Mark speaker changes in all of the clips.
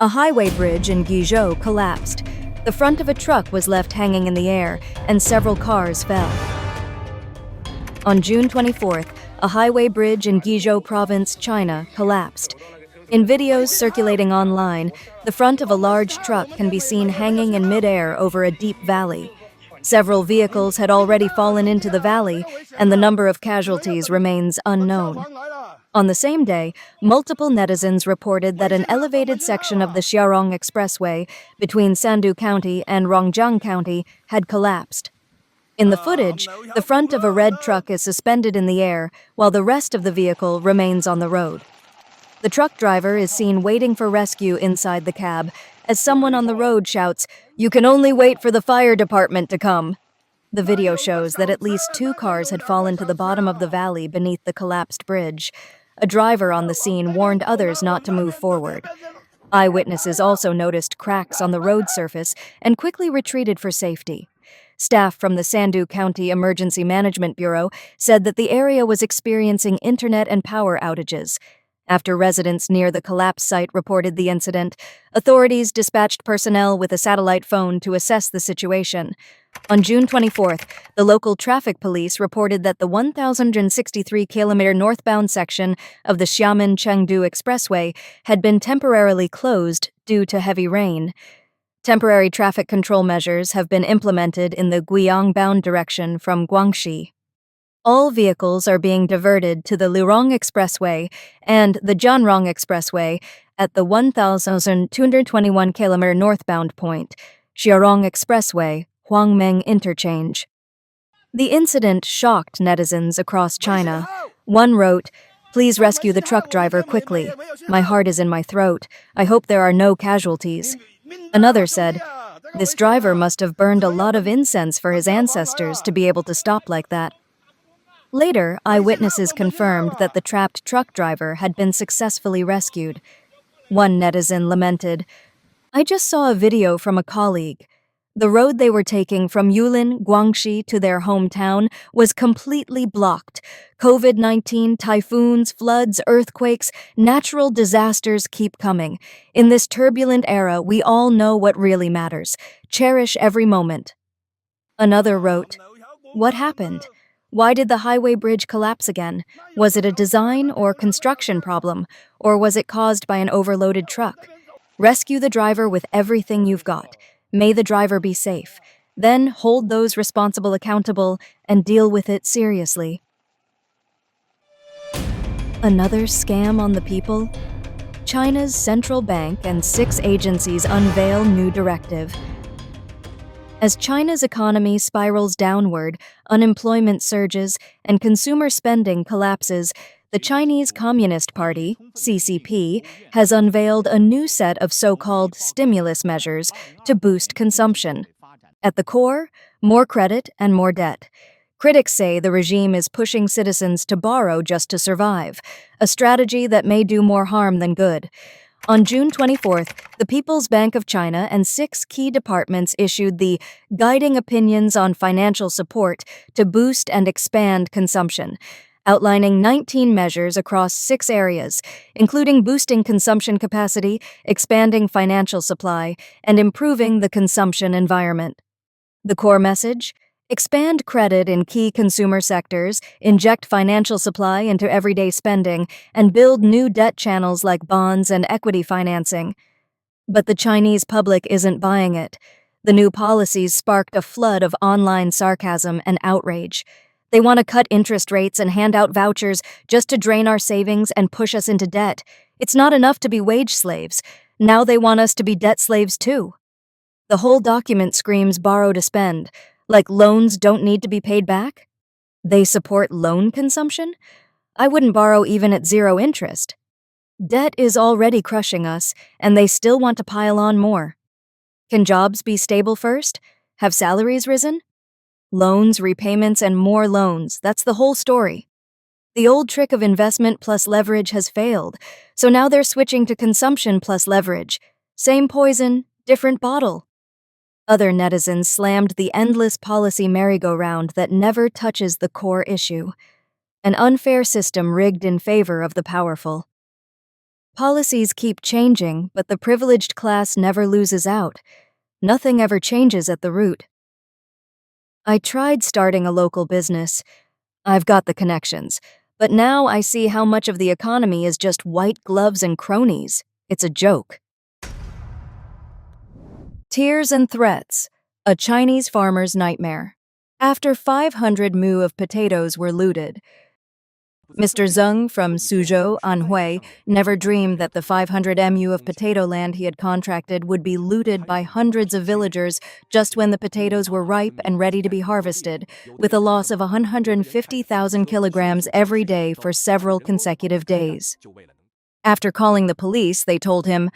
Speaker 1: A highway bridge in Guizhou collapsed. The front of a truck was left hanging in the air, and several cars fell. On June 24th, a highway bridge in Guizhou Province, China, collapsed. In videos circulating online, the front of a large truck can be seen hanging in midair over a deep valley. Several vehicles had already fallen into the valley, and the number of casualties remains unknown. On the same day, multiple netizens reported that an elevated section of the Xiaorong Expressway between Sandu County and Rongjiang County had collapsed. In the footage, the front of a red truck is suspended in the air, while the rest of the vehicle remains on the road. The truck driver is seen waiting for rescue inside the cab, as someone on the road shouts, "You can only wait for the fire department to come." The video shows that at least 2 cars had fallen to the bottom of the valley beneath the collapsed bridge. A driver on the scene warned others not to move forward. Eyewitnesses also noticed cracks on the road surface and quickly retreated for safety. Staff from the Sandu County Emergency Management Bureau said that the area was experiencing internet and power outages. After residents near the collapse site reported the incident, authorities dispatched personnel with a satellite phone to assess the situation. On June 24th, the local traffic police reported that the 1,063-kilometer northbound section of the Xiamen-Chengdu Expressway had been temporarily closed due to heavy rain. Temporary traffic control measures have been implemented in the Guiyang-bound direction from Guangxi. All vehicles are being diverted to the Lirong Expressway and the Jianrong Expressway at the 1,221-kilometer northbound point, Xiaorong Expressway, Huangmeng Interchange. The incident shocked netizens across China. One wrote, "Please rescue the truck driver quickly. My heart is in my throat. I hope there are no casualties." Another said, "This driver must have burned a lot of incense for his ancestors to be able to stop like that." Later, eyewitnesses confirmed that the trapped truck driver had been successfully rescued. One netizen lamented, "I just saw a video from a colleague. The road they were taking from Yulin, Guangxi to their hometown was completely blocked. COVID-19, typhoons, floods, earthquakes, natural disasters keep coming. In this turbulent era, we all know what really matters. Cherish every moment." Another wrote, "What happened? Why did the highway bridge collapse again? Was it a design or construction problem, or was it caused by an overloaded truck? Rescue the driver with everything you've got. May the driver be safe. Then hold those responsible accountable and deal with it seriously." Another scam on the people? China's central bank and 6 agencies unveil new directive. As China's economy spirals downward, unemployment surges, and consumer spending collapses, the Chinese Communist Party, CCP, has unveiled a new set of so-called stimulus measures to boost consumption. At the core, more credit and more debt. Critics say the regime is pushing citizens to borrow just to survive, a strategy that may do more harm than good. On June 24th, the People's Bank of China and 6 key departments issued the Guiding Opinions on Financial Support to Boost and Expand Consumption, outlining 19 measures across 6 areas, including boosting consumption capacity, expanding financial supply, and improving the consumption environment. The core message? Expand credit in key consumer sectors, inject financial supply into everyday spending, and build new debt channels like bonds and equity financing. But the Chinese public isn't buying it. The new policies sparked a flood of online sarcasm and outrage. They want to cut interest rates and hand out vouchers just to drain our savings and push us into debt. It's not enough to be wage slaves. Now they want us to be debt slaves too. The whole document screams borrow to spend. Like loans don't need to be paid back? They support loan consumption? I wouldn't borrow even at 0 interest. Debt is already crushing us, and they still want to pile on more. Can jobs be stable first? Have salaries risen? Loans, repayments, and more loans, that's the whole story. The old trick of investment plus leverage has failed, so now they're switching to consumption plus leverage. Same poison, different bottle. Other netizens slammed the endless policy merry-go-round that never touches the core issue. An unfair system rigged in favor of the powerful. Policies keep changing, but the privileged class never loses out. Nothing ever changes at the root. I tried starting a local business. I've got the connections. But now I see how much of the economy is just white gloves and cronies. It's a joke. Tears and threats. A Chinese farmer's nightmare. After 500 mu of potatoes were looted, Mr. Zeng from Suzhou, Anhui, never dreamed that the 500 mu of potato land he had contracted would be looted by hundreds of villagers just when the potatoes were ripe and ready to be harvested, with a loss of 150,000 kilograms every day for several consecutive days. After calling the police, they told him,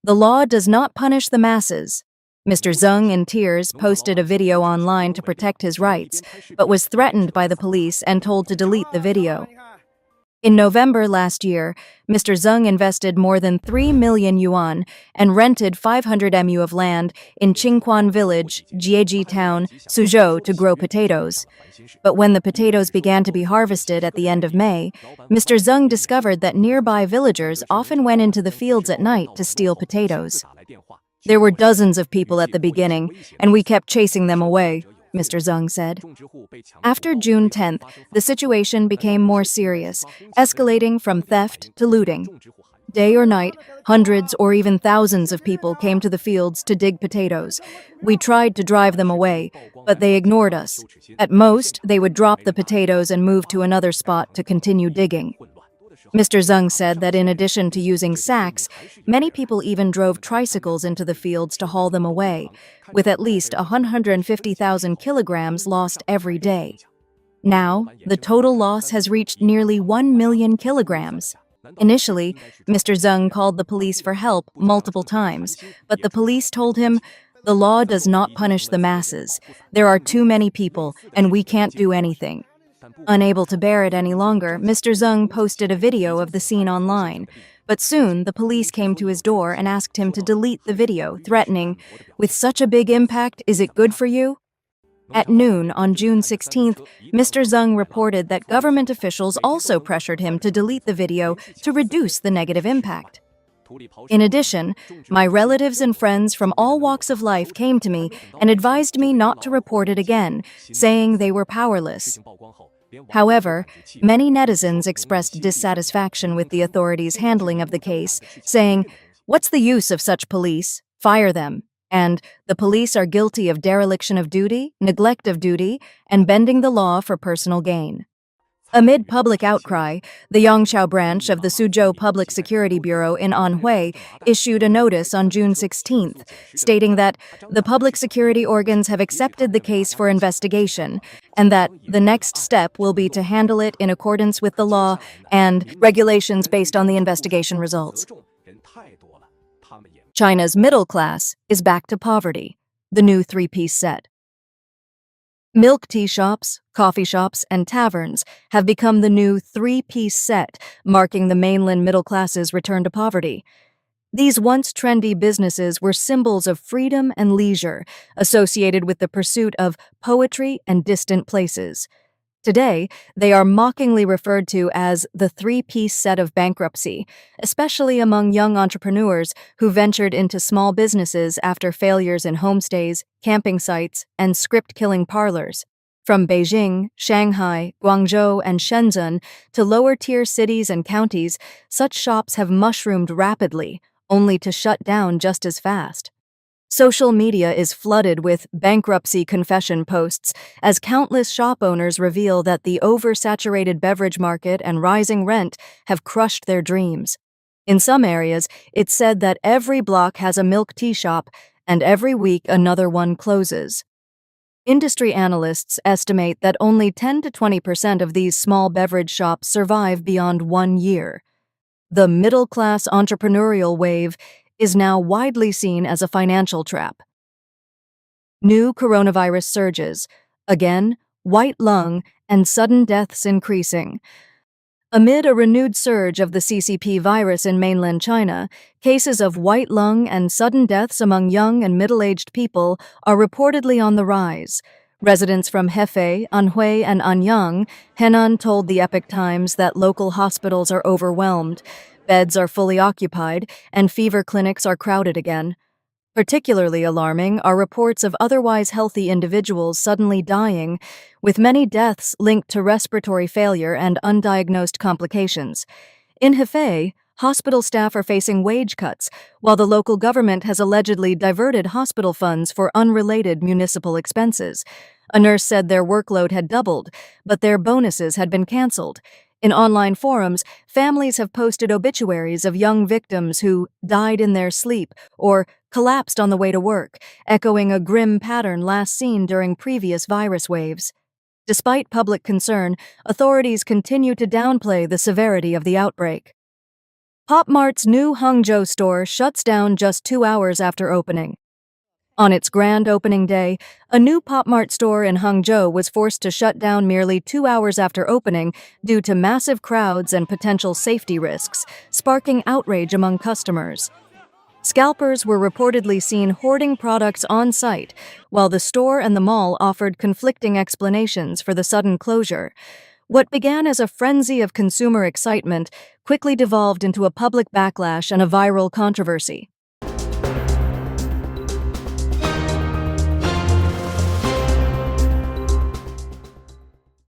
Speaker 1: "The law does not punish the masses." Mr. Zeng, in tears, posted a video online to protect his rights, but was threatened by the police and told to delete the video. In November last year, Mr. Zeng invested more than 3 million yuan and rented 500 mu of land in Qingquan Village, Jieji Town, Suzhou to grow potatoes. But when the potatoes began to be harvested at the end of May, Mr. Zeng discovered that nearby villagers often went into the fields at night to steal potatoes. "There were dozens of people at the beginning, and we kept chasing them away," Mr. Zeng said. After June 10th, the situation became more serious, escalating from theft to looting. Day or night, hundreds or even thousands of people came to the fields to dig potatoes. We tried to drive them away, but they ignored us. At most, they would drop the potatoes and move to another spot to continue digging. Mr. Zeng said that in addition to using sacks, many people even drove tricycles into the fields to haul them away, with at least 150,000 kilograms lost every day. Now, the total loss has reached nearly 1 million kilograms. Initially, Mr. Zeng called the police for help multiple times, but the police told him, "The law does not punish the masses. There are too many people, and we can't do anything." Unable to bear it any longer, Mr. Zeng posted a video of the scene online. But soon, the police came to his door and asked him to delete the video, threatening, "With such a big impact, is it good for you?" At noon on June 16th, Mr. Zeng reported that government officials also pressured him to delete the video to reduce the negative impact. In addition, my relatives and friends from all walks of life came to me and advised me not to report it again, saying they were powerless. However, many netizens expressed dissatisfaction with the authorities' handling of the case, saying, "What's the use of such police? Fire them." And "The police are guilty of dereliction of duty, neglect of duty, and bending the law for personal gain." Amid public outcry, the Yangqiao branch of the Suzhou Public Security Bureau in Anhui issued a notice on June 16th, stating that the public security organs have accepted the case for investigation and that the next step will be to handle it in accordance with the law and regulations based on the investigation results. China's middle class is back to poverty, the new three-piece set. Milk tea shops, coffee shops, and taverns have become the new three-piece set, marking the mainland middle class's return to poverty. These once trendy businesses were symbols of freedom and leisure, associated with the pursuit of poetry and distant places. Today, they are mockingly referred to as the three-piece set of bankruptcy, especially among young entrepreneurs who ventured into small businesses after failures in homestays, camping sites, and script-killing parlors. From Beijing, Shanghai, Guangzhou, and Shenzhen to lower-tier cities and counties, such shops have mushroomed rapidly, only to shut down just as fast. Social media is flooded with bankruptcy confession posts as countless shop owners reveal that the oversaturated beverage market and rising rent have crushed their dreams. In some areas, it's said that every block has a milk tea shop, and every week another one closes. Industry analysts estimate that only 10 to 20% of these small beverage shops survive beyond 1 year. The middle-class entrepreneurial wave is now widely seen as a financial trap. New coronavirus surges. Again, white lung and sudden deaths increasing. Amid a renewed surge of the CCP virus in mainland China, cases of white lung and sudden deaths among young and middle-aged people are reportedly on the rise. Residents from Hefei, Anhui, and Anyang, Henan told the Epoch Times that local hospitals are overwhelmed. Beds are fully occupied, and fever clinics are crowded again. Particularly alarming are reports of otherwise healthy individuals suddenly dying, with many deaths linked to respiratory failure and undiagnosed complications. In Hefei, hospital staff are facing wage cuts, while the local government has allegedly diverted hospital funds for unrelated municipal expenses. A nurse said their workload had doubled, but their bonuses had been canceled. In online forums, families have posted obituaries of young victims who died in their sleep or collapsed on the way to work, echoing a grim pattern last seen during previous virus waves. Despite public concern, authorities continue to downplay the severity of the outbreak. Pop Mart's new Hangzhou store shuts down just 2 hours after opening. On its grand opening day, a new Pop Mart store in Hangzhou was forced to shut down merely 2 hours after opening due to massive crowds and potential safety risks, sparking outrage among customers. Scalpers were reportedly seen hoarding products on site, while the store and the mall offered conflicting explanations for the sudden closure. What began as a frenzy of consumer excitement quickly devolved into a public backlash and a viral controversy.